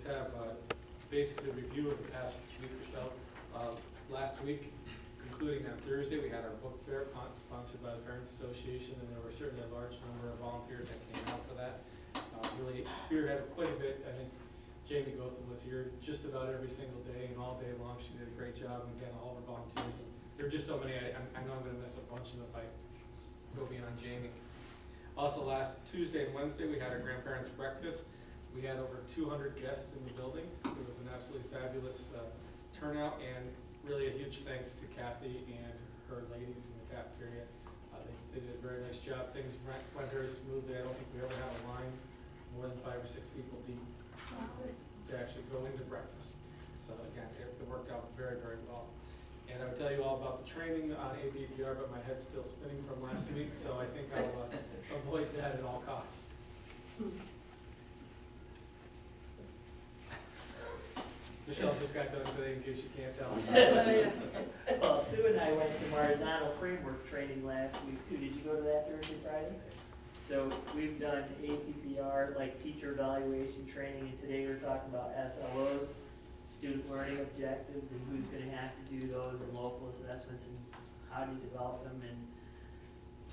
just have basically a review of the past week or so. Last week, concluding on Thursday, we had our book fair sponsored by the Parents Association, and there were certainly a large number of volunteers that came out for that. Really spearheaded quite a bit. I think Jamie Gotham was here just about every single day and all day long. She did a great job, and again, all of our volunteers. And there are just so many. I know I'm going to miss a bunch of them if I go beyond Jamie. Also, last Tuesday and Wednesday, we had our grandparents' breakfast. We had over 200 guests in the building. It was an absolutely fabulous turnout, and really a huge thanks to Kathy and her ladies in the cafeteria. They did a very nice job. Things went very smoothly. I don't think we ever had a line more than 5 or 6 people deep to actually go into breakfast. So again, it worked out very, very well. And I would tell you all about the training on ABPR, but my head's still spinning from last week, so I think I'll avoid that at all costs. Michelle just got done today, in case you can't tell. Well, Sue and I went to Marzano Framework training last week too. Did you go to that Thursday, Friday? So we've done APPR, like teacher evaluation training, and today we're talking about SLOs, student learning objectives, and who's going to have to do those, and local assessments, and how do you develop them, and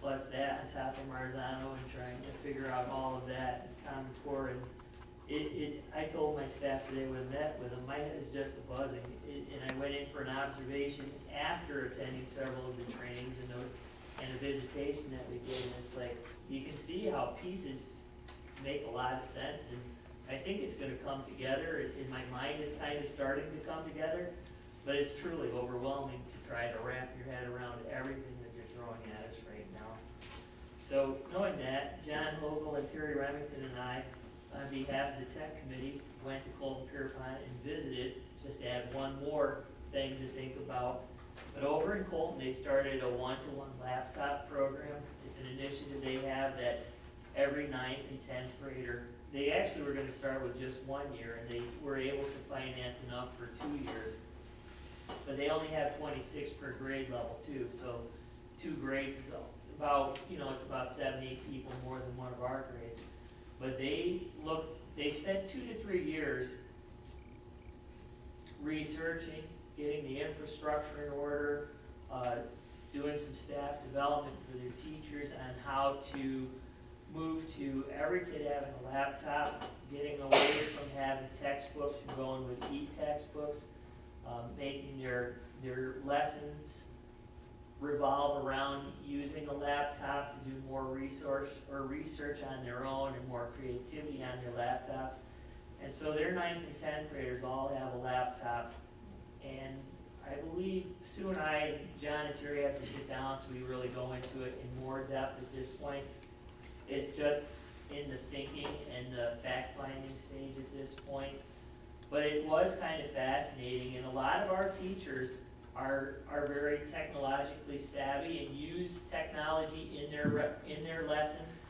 plus that on top of Marzano, and trying to figure out all of that, and Common Core, and I told my staff today when I met with them, my head is just buzzing. And I went in for an observation after attending several of the trainings and a visitation that we did. And it's like, you can see how pieces make a lot of sense. And I think it's going to come together. In my mind, it's kind of starting to come together. But it's truly overwhelming to try to wrap your head around everything that you're throwing at us right now. So knowing that, John Hogle and Terry Remington and I, on behalf of the tech committee, went to Colton Pierpont and visited, just to add one more thing to think about. But over in Colton, they started a one-to-one laptop program. It's an initiative they have that every 9th and 10th grader, they actually were going to start with just 1 year, and they were able to finance enough for 2 years. But they only have 26 per grade level too, so 2 grades is about, it's about 70 people more than one of our grades. But they spent 2 to 3 years researching, getting the infrastructure in order, doing some staff development for their teachers on how to move to every kid having a laptop, getting away from having textbooks and going with e-textbooks, making their lessons revolve around using a laptop to do more research on their own and more creativity on their laptops. And so their 9th and 10th graders all have a laptop. And I believe Sue and I, John and Terry have to sit down so we really go into it in more depth at this point. It's just in the thinking and the fact-finding stage at this point. But it was kind of fascinating, and a lot of our teachers are very technologically savvy and use technology in their lessons.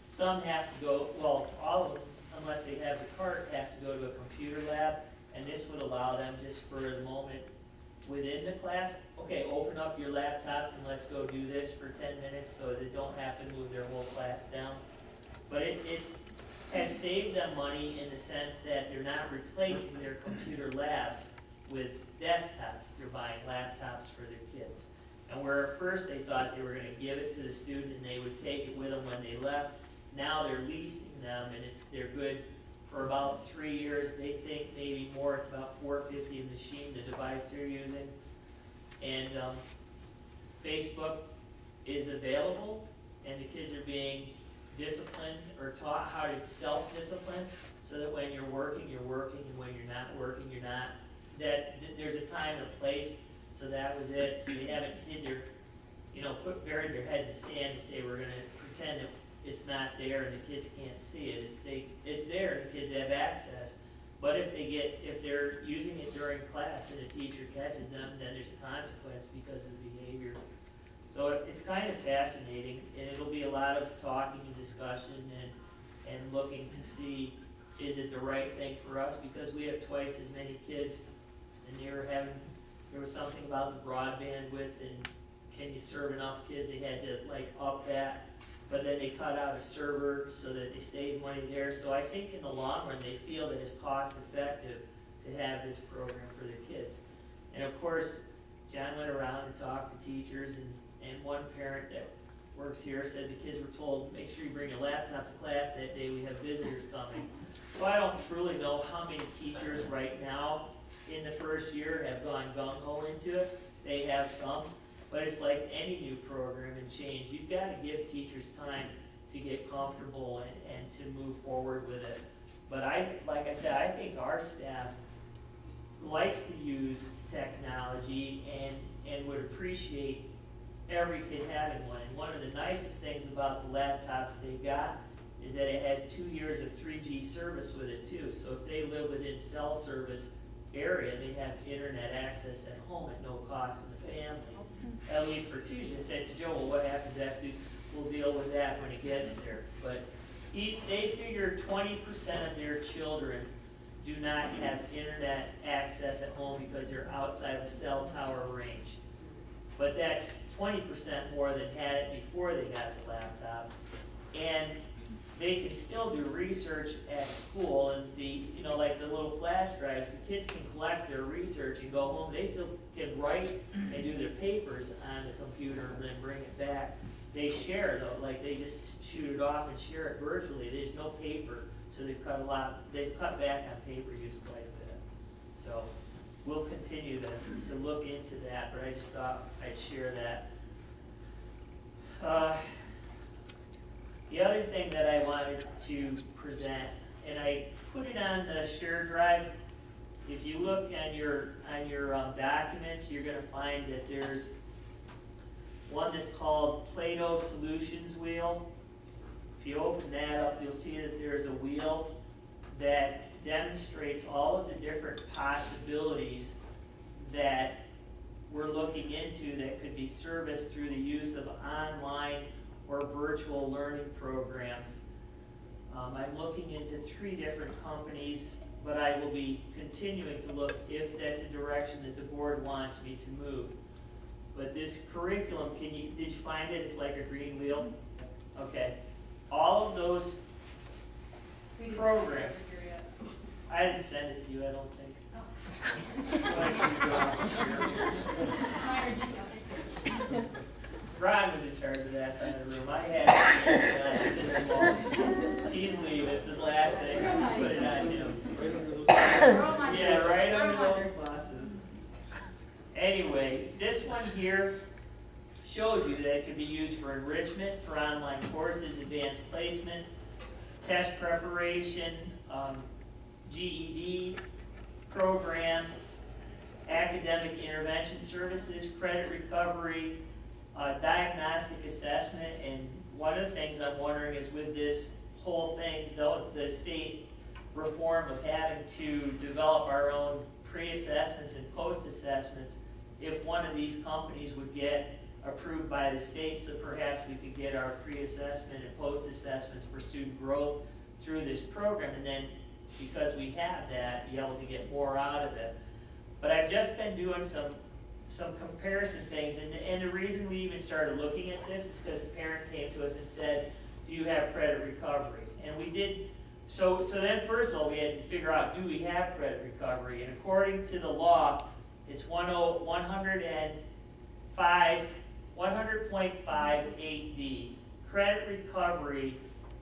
Some have to go, well, all of them, unless they have the cart, have to go to a computer lab, and this would allow them just for the moment within the class, okay, open up your laptops and let's go do this for 10 minutes so they don't have to move their whole class down. But it has saved them money in the sense that they're not replacing their computer labs with desktops. They're buying laptops for their kids. And where at first they thought they were going to give it to the student and they would take it with them when they left, now they're leasing them, and they're good for about 3 years. They think maybe more. It's about $450 a machine, the device they're using. And Facebook is available, and the kids are being disciplined or taught how to self-discipline, so that when you're working, and when you're not working, you're not. That there's a time and a place, so that was it. So they haven't hid their, buried their head in the sand and say we're going to pretend that it's not there and the kids can't see it. It's there and the kids have access. But if they're using it during class and the teacher catches them, then there's a consequence because of the behavior. So it's kind of fascinating, and it'll be a lot of talking and discussion and looking to see, is it the right thing for us, because we have twice as many kids, and there was something about the broadband width and can you serve enough kids. They had to up that, but then they cut out a server so that they save money there. So I think in the long run, they feel that it's cost effective to have this program for their kids. And of course, John went around and talked to teachers, and one parent that works here said the kids were told, make sure you bring a laptop to class that day, we have visitors coming. So I don't truly know how many teachers right now in the first year have gone gung-ho into it. They have some, but it's like any new program and change. You've got to give teachers time to get comfortable and to move forward with it. But like I said, I think our staff likes to use technology and would appreciate every kid having one. And one of the nicest things about the laptops they got is that it has 2 years of 3G service with it too. So if they live within cell service area, they have internet access at home at no cost to the family. At least for Tuesday. I said to Joe, well, what happens after? We'll deal with that when it gets there. But they figure 20% of their children do not have internet access at home because they're outside of a cell tower range. But that's 20% more than had it before they got the laptops. And they can still do research at school, and like the little flash drives, the kids can collect their research and go home. They still can write and do their papers on the computer and then bring it back. They share though, like they just shoot it off and share it virtually. There's no paper, so they've cut back on paper use quite a bit. So we'll continue to look into that, but I just thought I'd share that. The other thing that I wanted to present, and I put it on the share drive. If you look on your documents, you're going to find that there's one that's called Play-Doh Solutions Wheel. If you open that up, you'll see that there's a wheel that demonstrates all of the different possibilities that we're looking into that could be serviced through the use of online or virtual learning programs. I'm looking into 3 different companies, but I will be continuing to look if that's a direction that the board wants me to move. But this curriculum, did you find it? It's like a green wheel? Okay. All of those programs. I didn't send it to you, I don't think. Ron was in charge of that side of the room. I had it. He's leaving. It's his last thing. Put it on him. Yeah, right under those glasses. Anyway, this one here shows you that it can be used for enrichment, for online courses, advanced placement, test preparation, GED program, academic intervention services, credit recovery, diagnostic assessment. And one of the things I'm wondering is with this whole thing, the state reform of having to develop our own pre-assessments and post-assessments, if one of these companies would get approved by the state, so perhaps we could get our pre-assessment and post-assessments for student growth through this program, and then because we have that, be able to get more out of it. But I've just been doing some comparison things, and the reason we even started looking at this is because a parent came to us and said, do you have credit recovery? And we did. So then first of all, we had to figure out, do we have credit recovery? And according to the law, it's 100.58D. Credit recovery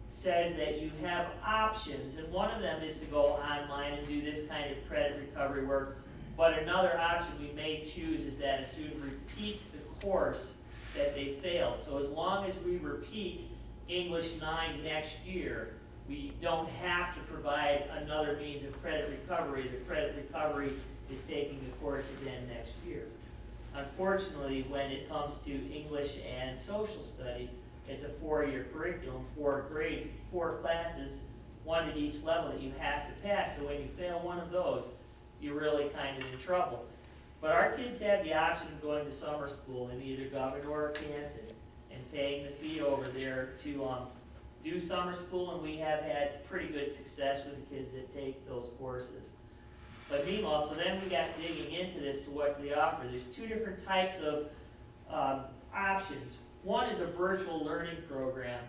says that you have options, and one of them is to go online and do this kind of credit recovery work. But another option we may choose is that a student repeats the course that they failed. So as long as we repeat English 9 next year, we don't have to provide another means of credit recovery. The credit recovery is taking the course again next year. Unfortunately, when it comes to English and social studies, it's a 4-year curriculum, 4 grades, 4 classes, 1 at each level that you have to pass. So when you fail one of those, you're really kind of in trouble. But our kids have the option of going to summer school in either Governor or Canton and paying the fee over there to do summer school, and we have had pretty good success with the kids that take those courses. But meanwhile, so then we got digging into this to what they offer. There's 2 different types of options. One is a virtual learning program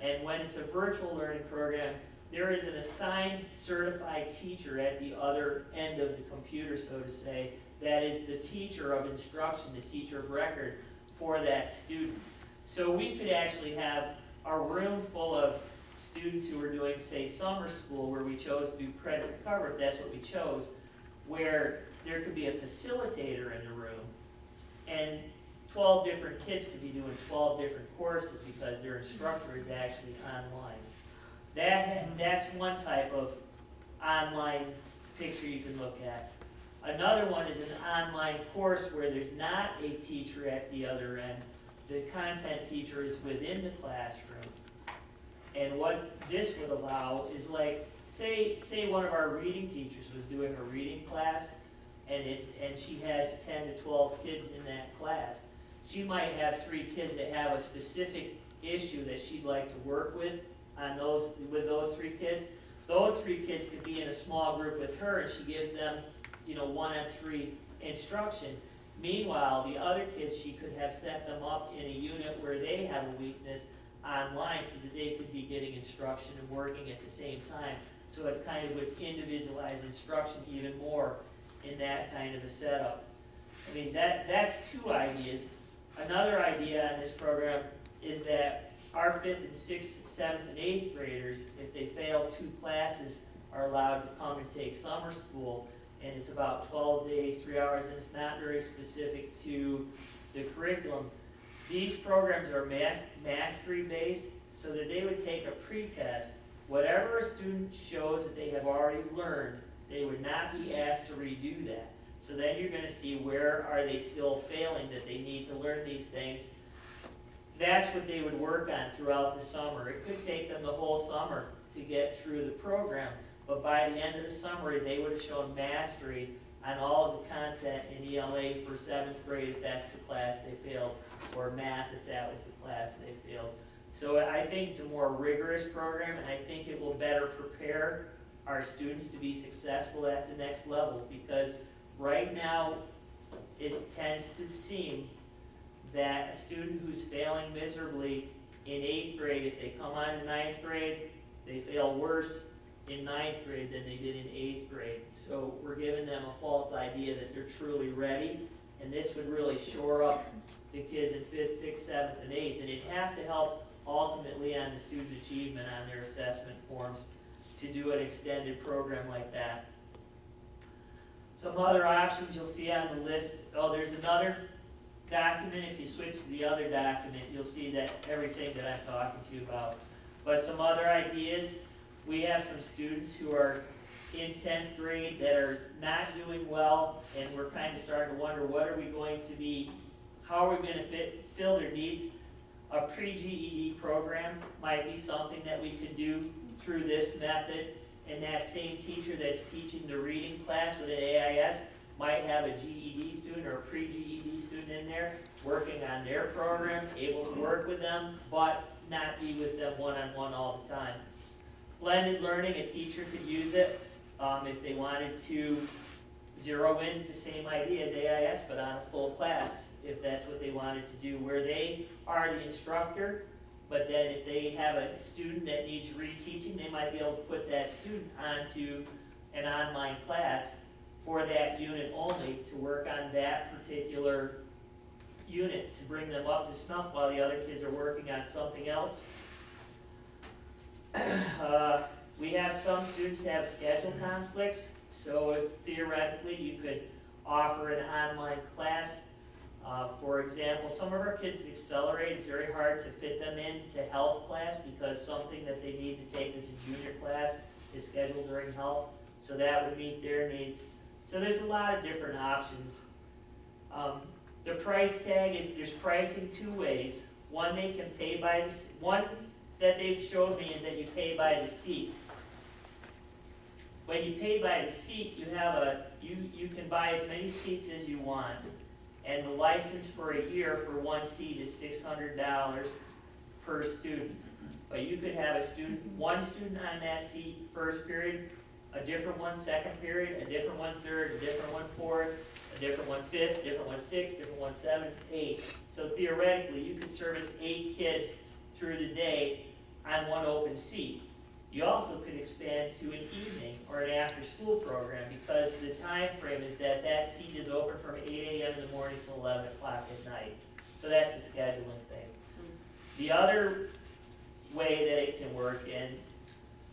And when it's a virtual learning program, there is an assigned certified teacher at the other end of the computer, so to say, that is the teacher of instruction, the teacher of record for that student. So we could actually have a room full of students who were doing, say, summer school, where we chose to do credit recovery, if that's what we chose, where there could be a facilitator in the room, and 12 different kids could be doing 12 different courses because their instructor is actually online. That's one type of online picture you can look at. Another one is an online course where there's not a teacher at the other end. The content teacher is within the classroom. And what this would allow is, like, say one of our reading teachers was doing a reading class, and she has 10 to 12 kids in that class. She might have 3 kids that have a specific issue that she'd like to work with those 3 kids. Those 3 kids could be in a small group with her, and she gives them, 1-on-3 instruction. Meanwhile, the other kids, she could have set them up in a unit where they have a weakness online so that they could be getting instruction and working at the same time. So it kind of would individualize instruction even more in that kind of a setup. I mean, that's 2 ideas. Another idea on this program is that our 5th and 6th, 7th, and 8th graders, if they fail 2 classes, are allowed to come and take summer school. And it's about 12 days, 3 hours, and it's not very specific to the curriculum. These programs are mastery-based, so that they would take a pretest. Whatever a student shows that they have already learned, they would not be asked to redo that. So then you're going to see where are they still failing, that they need to learn these things. That's what they would work on throughout the summer. It could take them the whole summer to get through the program, but by the end of the summer, they would have shown mastery on all of the content in ELA for 7th grade if that's the class they failed, or math if that was the class they failed. So I think it's a more rigorous program, and I think it will better prepare our students to be successful at the next level, because right now it tends to seem that a student who's failing miserably in 8th grade, if they come on to 9th grade, they fail worse in 9th grade than they did in 8th grade. So we're giving them a false idea that they're truly ready, and this would really shore up the kids in 5th, 6th, 7th, and 8th, and it'd have to help ultimately on the student achievement on their assessment forms to do an extended program like that. Some other options you'll see on the list. Oh, there's another document. If you switch to the other document, you'll see that everything that I'm talking to you about. But some other ideas. We have some students who are in 10th grade that are not doing well, and we're kind of starting to wonder what are we going to be, how are we going to fill their needs. A pre-GED program might be something that we could do through this method, and that same teacher that's teaching the reading class with an AIS might have a GED student or a pre-GED student in there working on their program, able to work with them, but not be with them one-on-one all the time. Blended learning, a teacher could use it if they wanted to zero in the same idea as AIS, but on a full class, if that's what they wanted to do, where they are the instructor, but then if they have a student that needs reteaching, they might be able to put that student onto an online class for that unit only to work on that particular unit to bring them up to snuff while the other kids are working on something else. We have some students have schedule conflicts, so if theoretically you could offer an online class. For example, some of our kids accelerate. It's very hard to fit them into health class because something that they need to take that's a junior class is scheduled during health, so that would meet their needs. So there's a lot of different options. The price tag is, there's pricing 2 ways. One, they can pay by, one that they've showed me is that you pay by the seat. When you pay by the seat, you have you can buy as many seats as you want. And the license for a year for 1 seat is $600 per student. But you could have one student on that seat first period, a different one second period, a different one third, a different one fourth, a different one fifth, a different one sixth, a different one seventh, 8th. So theoretically, you could service 8 kids through the day on one open seat. You also could expand to an evening or an after-school program, because the time frame is that that seat is open from 8 a.m. in the morning till 11 o'clock at night. So that's a scheduling thing. The other way that it can work, and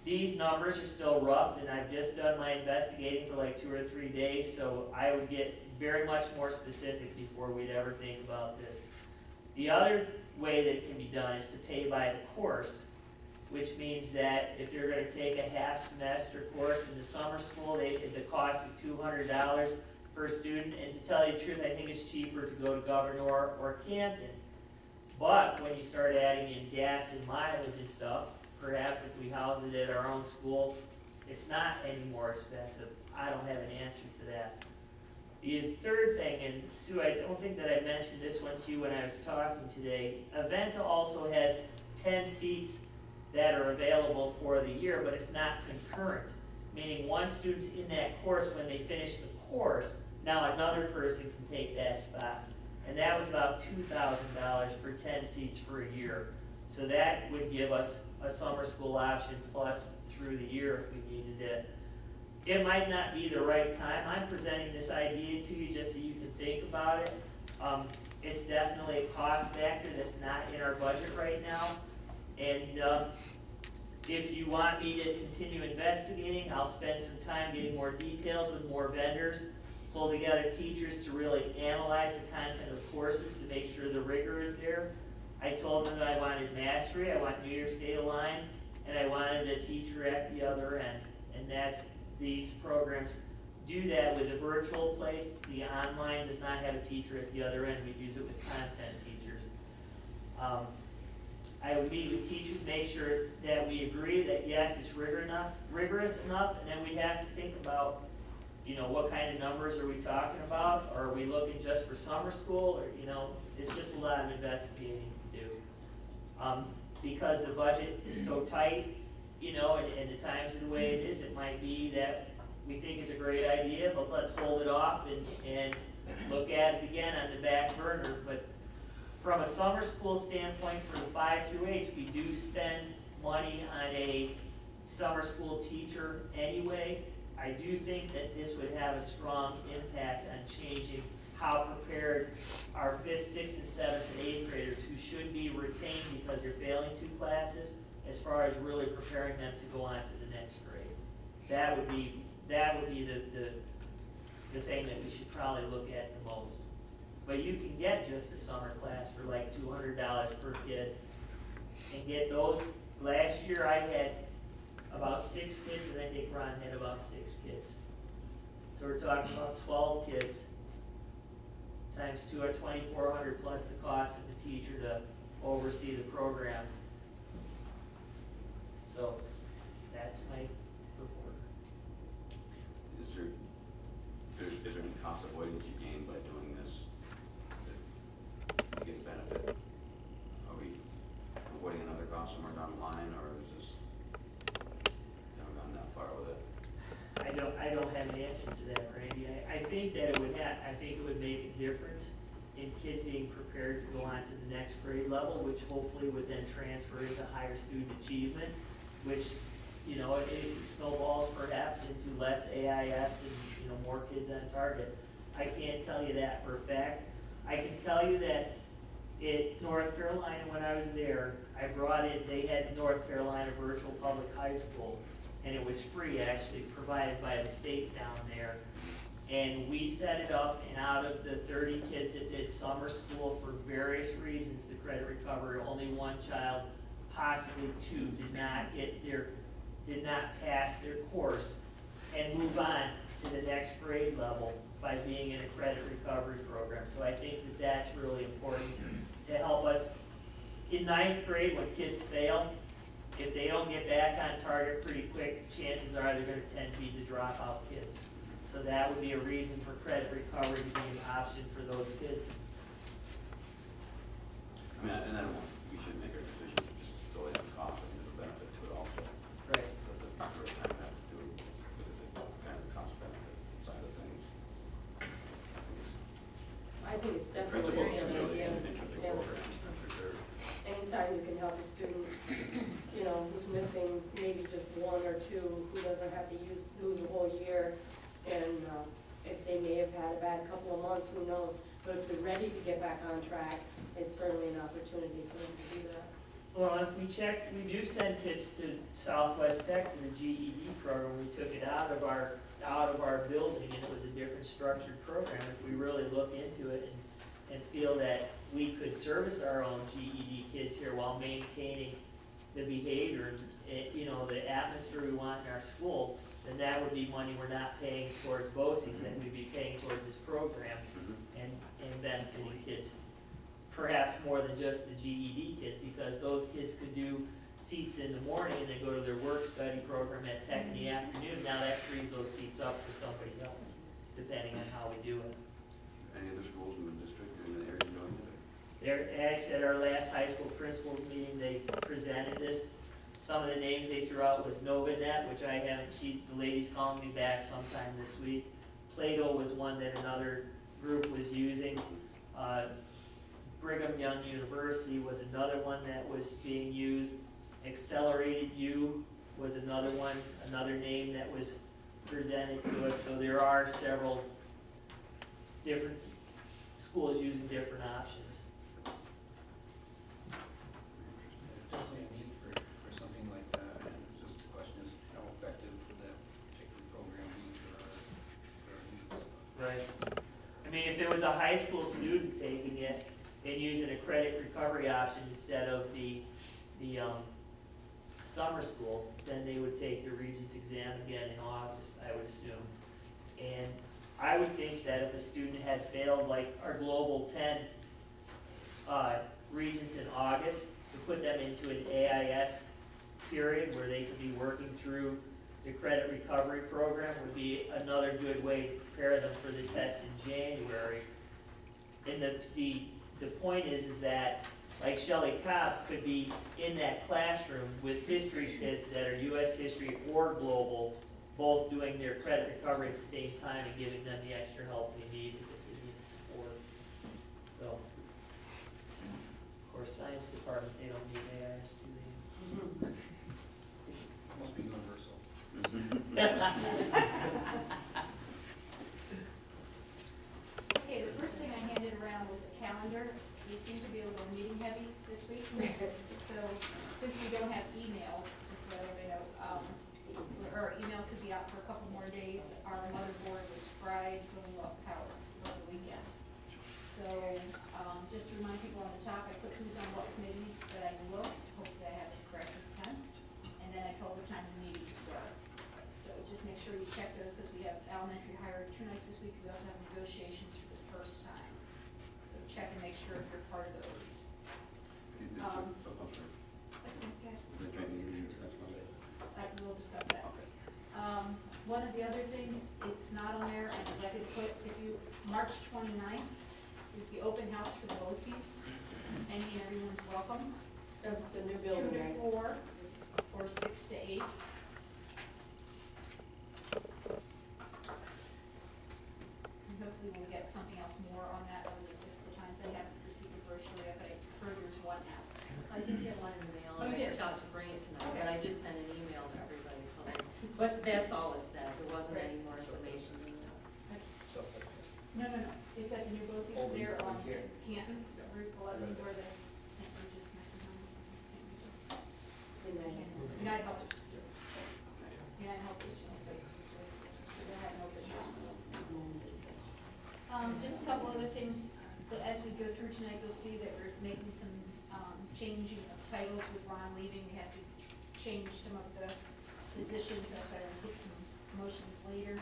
these numbers are still rough, and I've just done my investigating for like 2 or 3 days, so I would get very much more specific before we'd ever think about this. The other way that it can be done is to pay by the course, which means that if you're going to take a half semester course in the summer school, the cost is $200 per student, and to tell you the truth, I think it's cheaper to go to Governor or Canton. But when you start adding in gas and mileage and stuff, perhaps if we house it at our own school, it's not any more expensive. I don't have an answer to that. The third thing, and Sue, I don't think that I mentioned this one to you when I was talking today, Aventa also has 10 seats that are available for the year, but it's not concurrent, meaning one student's in that course when they finish the course, now another person can take that spot. And that was about $2,000 for 10 seats for a year. So that would give us a summer school option plus through the year if we needed it. It might not be the right time. I'm presenting this idea to you just so you can think about it. It's definitely a cost factor that's not in our budget right now. And if you want me to continue investigating, I'll spend some time getting more details with more vendors, pull together teachers to really analyze the content of courses to make sure the rigor is there. I told them that I wanted mastery, I want New York State aligned, and I wanted a teacher at the other end. And that's, these programs do that with a virtual place. The online does not have a teacher at the other end. We use it with content teachers. I would meet with teachers, make sure that we agree that yes, it's rigorous enough, and then we have to think about, you know, what kind of numbers are we talking about? Or are we looking just for summer school? Or, you know, it's just a lot of investigating to do. Because the budget is so tight, you know, and the times are the way it is, it might be that we think it's a great idea, but let's hold it off and look at it again on the back burner. But from a summer school standpoint, for the 5 through 8s, we do spend money on a summer school teacher anyway. I do think that this would have a strong impact on changing how prepared our 5th, 6th, and 7th, and 8th graders who should be retained because they're failing 2 classes, as far as really preparing them to go on to the next grade. That would be the thing that we should probably look at the most. But you can get just a summer class for like $200 per kid and get those. Last year I had about 6 kids, and I think Ron had about 6 kids. So we're talking about 12 kids times 2 are 2,400 plus the cost of the teacher to oversee the program. So that's my report. Is there any cost avoidance you gain by doing this? You get benefit? Are we avoiding another cost somewhere down the line, or is this, haven't gone that far with it? I don't have an answer to that, Randy. I think that it would make a difference in kids being prepared to go on to the next grade level, which hopefully would then transfer into higher student achievement, which, you know, it snowballs perhaps into less AIS and, you know, more kids on target. I can't tell you that for a fact. I can tell you that in North Carolina, when I was there, I brought in, they had North Carolina Virtual Public High School, and it was free, actually, provided by the state down there. And we set it up, and out of the 30 kids that did summer school for various reasons, the credit recovery, only 1 child, possibly 2, did not pass their course and move on to the next grade level by being in a credit recovery program. So I think that that's really important to help us. In 9th grade, when kids fail, if they don't get back on target pretty quick, chances are they're going to tend to be the dropout kids. So that would be a reason for credit recovery to be an option for those kids. I mean, and I don't want, we should make our decision just go ahead and cost and there's a benefit to it also. Right. But the proper time have to do with the kind of cost benefit side of things. I think it's definitely Principals very are really idea. an interesting Yeah. program, for sure. Anytime you can help a student, you know, missing maybe just one or two who doesn't have to lose a whole year. And if they may have had a bad couple of months, who knows? But if they're ready to get back on track, it's certainly an opportunity for them to do that. Well, if we check, we do send kids to Southwest Tech for the GED program. We took it out of our building, and it was a different structured program. If we really look into it and feel that we could service our own GED kids here while maintaining the behavior, you know, the atmosphere we want in our school, then that would be money we're not paying towards BOCES, that we'd be paying towards this program and benefiting kids. Perhaps more than just the GED kids, because those kids could do seats in the morning and then go to their work-study program at Tech in the afternoon. Now that frees those seats up for somebody else, depending on how we do it. Any other schools in the district or in the area doing it? They're actually at our last high school principals meeting, they presented this. Some of the names they threw out was NovaNet, which I haven't, the lady's calling me back sometime this week. Plato was one that another group was using. Brigham Young University was another one that was being used. Accelerated U was another one, another name that was presented to us. So there are several different schools using different options. Definitely a need for something like that, and just the question is how effective would that particular program be for our youth? Right. I mean, if it was a high school student taking it and using a credit recovery option instead of the summer school, then they would take the Regents exam again in August, I would assume. And I would think that if a student had failed like our Global 10 Regents in August, to put them into an AIS period where they could be working through the credit recovery program would be another good way to prepare them for the test in January. And the point is that like Shelley Cobb could be in that classroom with history kids that are U.S. history or global, both doing their credit recovery at the same time and giving them the extra help they need if they need support. So, of course, science department, they don't need AIS, do they? Must be universal. Okay, the first thing I handed around was a calendar. We seem to be a little meeting heavy this week. So since we don't have emails, just to let everybody know, our email could be out for a couple more days. Our motherboard was fried when we lost power over the weekend. So just to remind people on the top, I put who's on what committees that I looked. Hopefully I have it correct this time. And then I told the time the meetings were. So just make sure you check those because we have elementary higher 2 nights this week. We also have negotiations for the first time. So check and make sure if you're part of those. That's okay. We'll discuss that. One of the other things, it's not on there, and I'd like to put, if you, March 29th is the open house for the BOCES. Any and everyone's welcome. That's the new 2 building, to right? 4 or 6 to 8. And hopefully we'll get something else more on that other than just the times I haven't received the brochure yet, but I heard there's one now. I did get one in the mail, Oh, and you I did? forgot to bring it tonight, Okay. but I did send an email to everybody, but that's all it said, there wasn't Right. any more information than that. No, it's at the new BOCES Oh, there on here. Canton, Route 11, where the St. Regis nursing home is, St. Regis. United Health. United Health is just, they have no business. Just a couple other things, but as we go through tonight, you'll see that we're making some, changing of titles with Ron leaving. We have to change some of the positions, that's why I'll get some promotions later.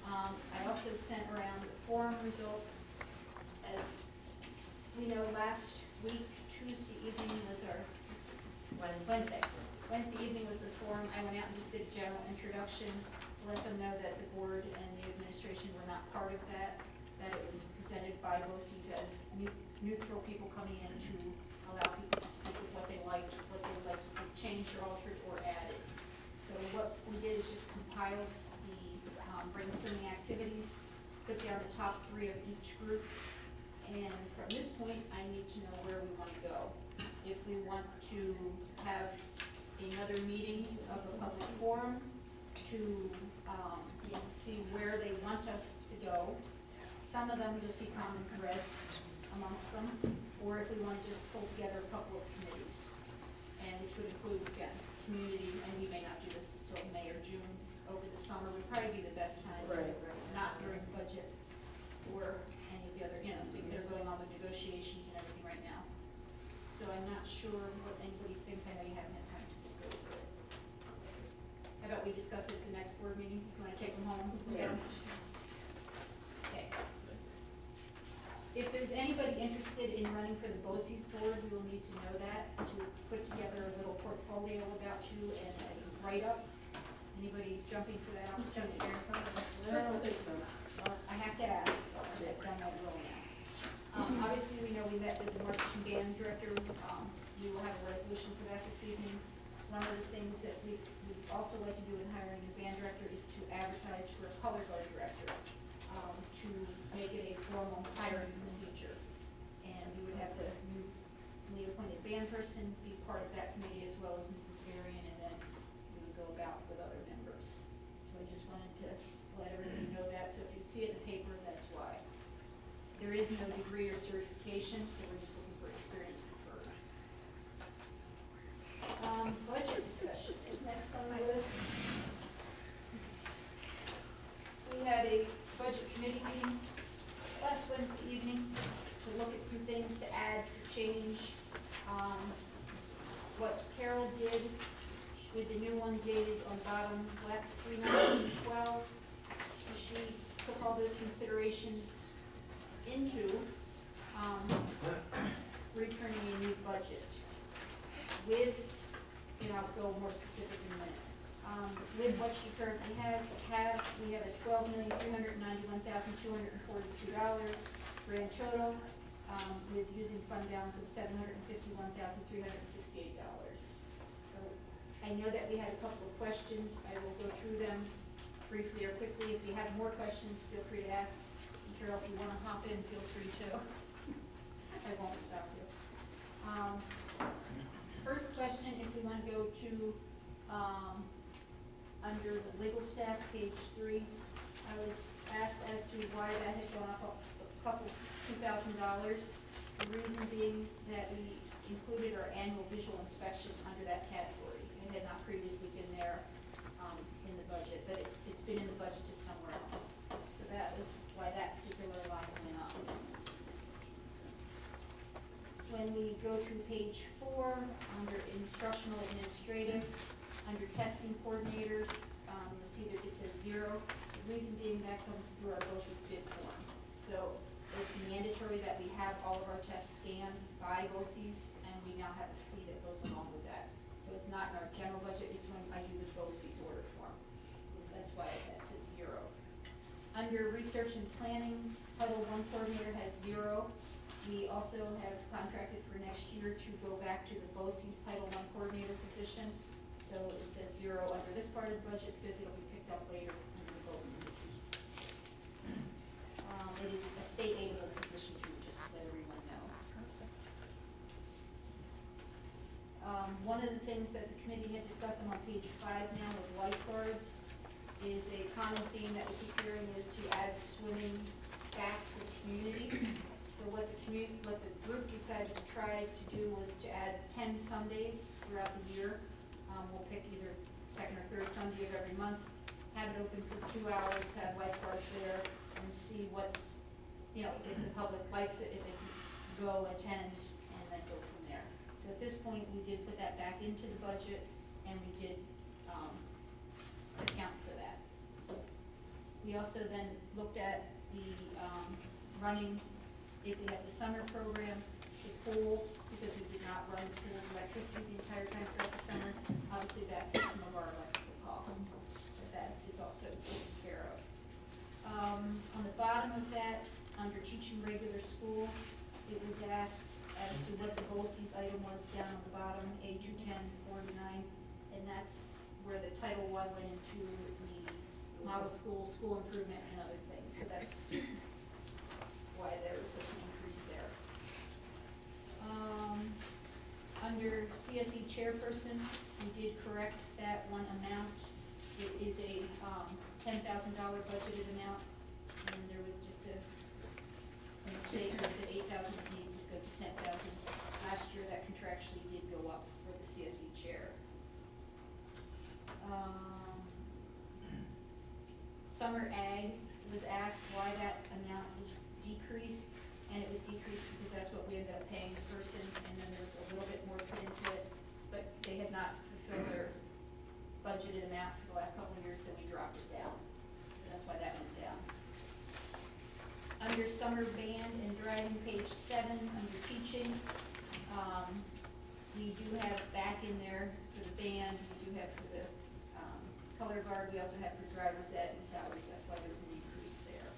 I also sent around the forum results. As we know, last week, Tuesday evening was our, Wednesday evening was the forum. I went out and just did a general introduction, let them know that the board and the administration were not part of that it was presented by BOCES as neutral people coming in to allow people to speak with what they liked, what they would like to see changed or altered or added. So what we did is just compiled the brainstorming activities, put down the top 3 of each group, and from this point, I need to know where we want to go. If we want to have another meeting of a public forum to, see where they want us to go. Some of them you'll see common threads amongst them, or if we want to just pull together a couple of committees, and which would include, again, community, and we may not do this until May or June. Over the summer would probably be the best time. Right. Not during budget or any of the other, things that are going on with negotiations and everything right now. So I'm not sure what anybody thinks. I know you haven't had time to go over it. How about we discuss it at the next board meeting? If you want to take them home? Yeah. Okay. If there's anybody interested in running for the BOCES board, we will need to know that, to put together a little portfolio about you and a write-up. Anybody jumping for that opportunity? I don't think so. Well, I have to ask, so I've done that role now. Obviously, we know we met with the marching band director. We will have a resolution for that this evening. One of the things that we would also like to do in hiring a band director is to advertise for a color guard director, to make it a formal hiring procedure. And we would have the newly appointed band person be part of that committee, as well as Mrs. Varian, and then we would go about with other members. So I just wanted to let everybody know that. So if you see it in the paper, that's why. There is no degree or certification, so we're just looking for experience preferred. Budget discussion is next on my list. We had a budget committee meeting last Wednesday evening to look at some things to add, to change. What Carol did with the new one dated on bottom left, 3/19/12, she took all those considerations into returning a new budget with, I'll go more specific in a minute. With what she currently has, we have a $12,391,242 grand total, with using fund balance of $751,368. So I know that we had a couple of questions. I will go through them briefly or quickly. If you have more questions, feel free to ask. And Carol, if you want to hop in, feel free to. I won't stop you. First question, if we want to go to under the legal staff, page 3, I was asked as to why that had gone up a couple $2,000. The reason being that we included our annual visual inspection under that category. It had not previously been there in the budget, but it's been in the budget just somewhere else. So that was why that particular line went up. When we go to page 4, under instructional administrative, under testing coordinators, you'll see that it says 0. The reason being that comes through our BOCES bid form. So it's mandatory that we have all of our tests scanned by BOCES, and we now have a fee that goes along with that. So it's not in our general budget, it's when I do the BOCES order form. That's why that says 0. Under research and planning, Title I coordinator has 0. We also have contracted for next year to go back to the BOCES Title I coordinator position. So it says 0 under this part of the budget because it'll be picked up later under the BOCES. It is a state aidable position too, just to let everyone know. One of the things that the committee had discussed, I'm on page 5 now with lifeguards, is a common theme that we keep hearing is to add swimming back to the community. So what the group decided to try to do was to add 10 Sundays throughout the year. We'll pick either second or third Sunday of every month, have it open for 2 hours, have lifeguards there, and see what, if the public likes it, if they can go attend, and then go from there. So at this point, we did put that back into the budget, and we did account for that. We also then looked at the running, if we have the summer program, the pool, because we did not run the pool's electricity the entire time throughout the summer, obviously that hits some of our electrical costs, but that is also taken care of. On the bottom of that, under teaching regular school, it was asked as to what the BOCES item was down on the bottom, A21049, and that's where the Title I went into the model school, school improvement, and other things. So that's why there was such an increase there. Under CSE chairperson, we did correct that one amount. It is a $10,000 budgeted amount, and there was just a mistake. It said 8,000, it needed to go to 10,000. Last year, that contractually did go up for the CSE chair. Summer ag was asked why that amount was decreased, and it was decreased because that's what we ended up paying the person, and then there was a little bit more put into it, but they had not fulfilled their budgeted amount for the last couple of years, so we dropped it down. So that's why that went down. Under summer band and driving, page 7, under teaching, we do have back in there for the band, we do have for the color guard, we also have for driver's ed and salaries, that's why there's an increase there.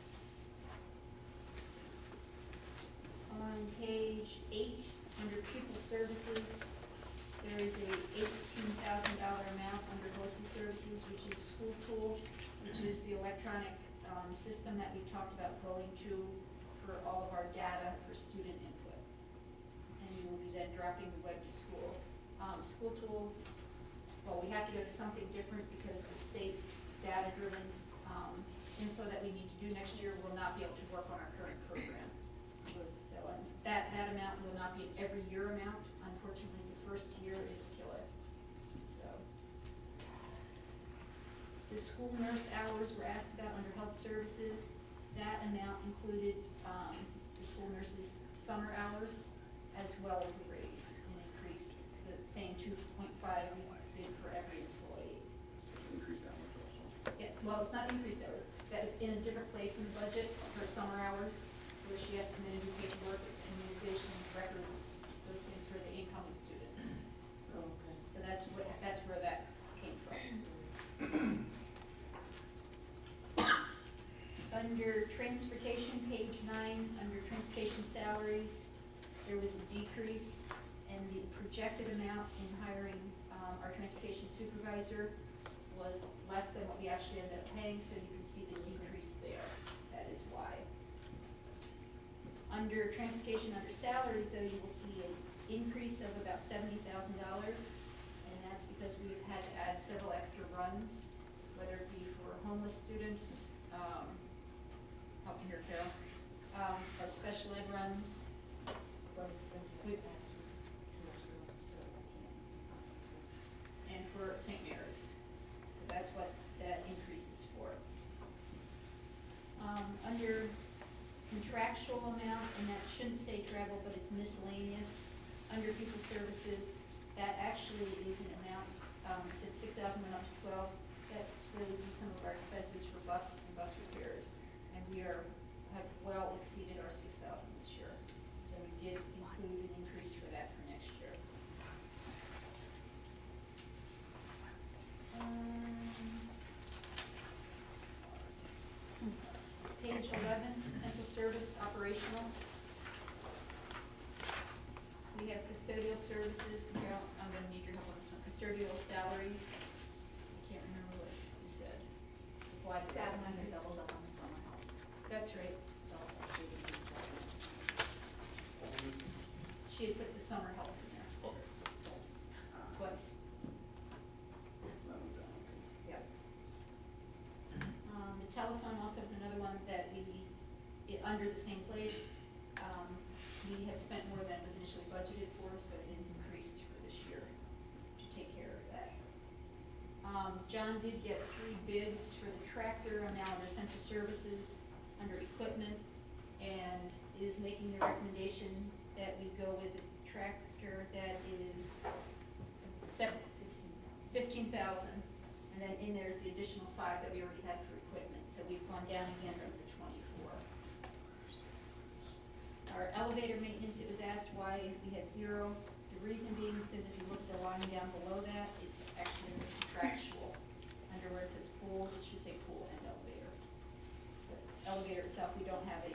On page 8, under pupil services, there is a $18,000 amount under BOSI services, which is school tool, which is the electronic system that we talked about going to for all of our data for student input. And we will be then dropping the web to school. School tool, well, we have to go to something different because the state data-driven info that we need to do next year will not be able to work on our current program. So that amount will not be an every year amount. Unfortunately, the first year is a killer. So the school nurse hours were asked about under health services. That amount included the school nurses' summer hours as well as a raise, an increase, the same 2.5 we did for every employee. Increase that much also. Yeah, well, it's not increased, that was in a different place in the budget for summer hours, where she had to come in and do paperwork, immunizations, records, those things for the incoming students. Okay. So that's where that came from. Under transportation, page 9, under transportation salaries, there was a decrease, and the projected amount in hiring our transportation supervisor was less than what we actually ended up paying, so you can see the decrease there. That is why. Under transportation, under salaries, though, you will see an increase of about $70,000, and that's because we've had to add several extra runs, whether it be for homeless students, help me here, Carol, our special ed runs. And for St. Mary's. So that's what that increase is for. Under contractual amount, and that shouldn't say travel, but it's miscellaneous, under people services, that actually is an amount, it said 6,000 went up to 12. That's where we do some of our expenses for bus and bus repairs. And we have well exceeded our 6,000 this year. So we did include an increase for that for next year. Page 11, central service operational. We have custodial services. Carol, I'm going to need your help on this one. Custodial salaries. I can't remember what you said. Why did that one That doubled up on the summer help, That's right. so that's what we do separate. She had put the summer help in there. Yes. Twice. That went down, okay. Yep. The telephone also is another one that under the same place, we have spent more than was initially budgeted for, so it is increased for this year to take care of that. John did get 3 bids for the tractor, now under central services, under equipment, and is making the recommendation that we go with a tractor that is $15,000, and then in there is the additional 5 that we already had for equipment, so we've gone down again from the 24. Our elevator maintenance, it was asked why we had 0. The reason being because if you look at the line down below that, it's actually contractual. Under where it says pool, it should say pool and elevator. But elevator itself, we don't have a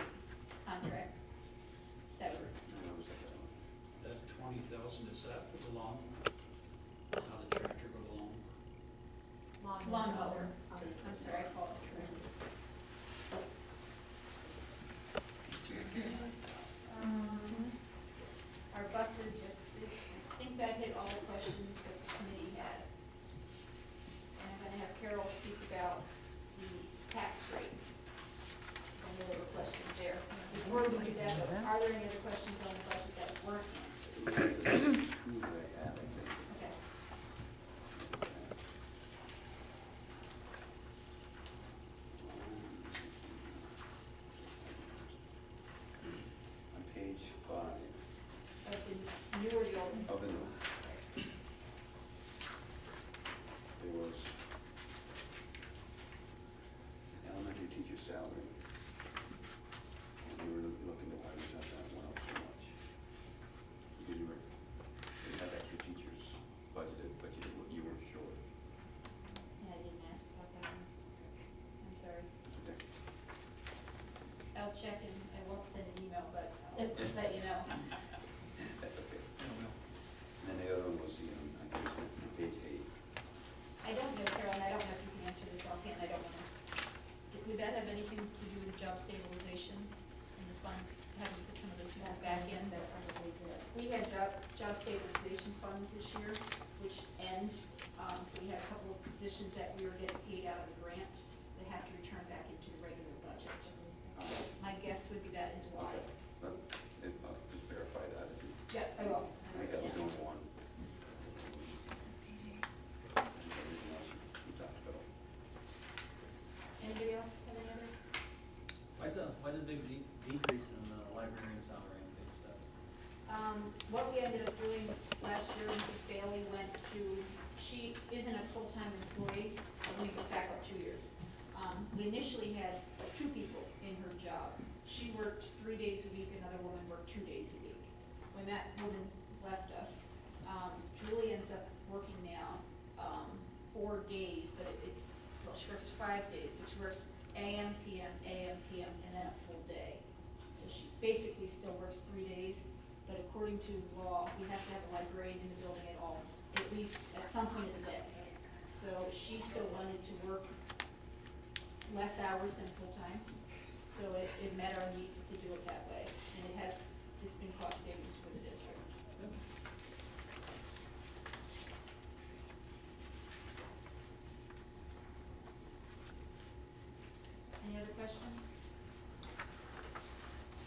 contract separate. I noticed that one. That 20,000, is that for the lawn? How the tractor go along? Lawnmower. Okay. I'm sorry, I called it tractor. Our buses, I think that hit all the questions are there any other questions on the budget that weren't answered? Two that I have, I think. Okay. On page 5 Of the new or the old? of the new, there was elementary teacher salary. And we were looking at why we got that one up so much. Because you had extra teachers budgeted, but you weren't sure. Yeah, I didn't ask about that one. I'm sorry. Okay. I'll check and I won't send an email, but I'll let you know. That's okay. And then the other one was the, I think it was on page 8. I don't know, Carolyn, I don't know if you can answer this offhand, I don't know. Would that have anything to do with job stabilization and the funds, having put some of those people back in that probably did? We had job stabilization funds this year, which end, so we had a couple of positions that we were getting paid out of the grant that have to return back into the regular budget. My guess would be that is why. Okay. But just verify that if you. Yeah, I will. I think that was the only one. Everything else we talked about. Anybody else have any other? Why the big decrease in the librarian salary and big stuff? What we ended up doing last year, Mrs. Bailey went to, she isn't a full-time employee, let me go back up 2 years. We initially had 2 people in her job. She worked 3 days a week, another woman worked 2 days a week. When that woman left us, Julie ends up working now 4 days, but well, she works 5 days, but she works AM, PM, and then a full day. So she basically still works 3 days, but according to law, we have to have a librarian in the building at least at some point in the day. So she still wanted to work less hours than full-time, so it met our needs to do it that way, and it's been cost savings for the district. Any other questions?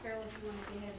Carol, if you want to go ahead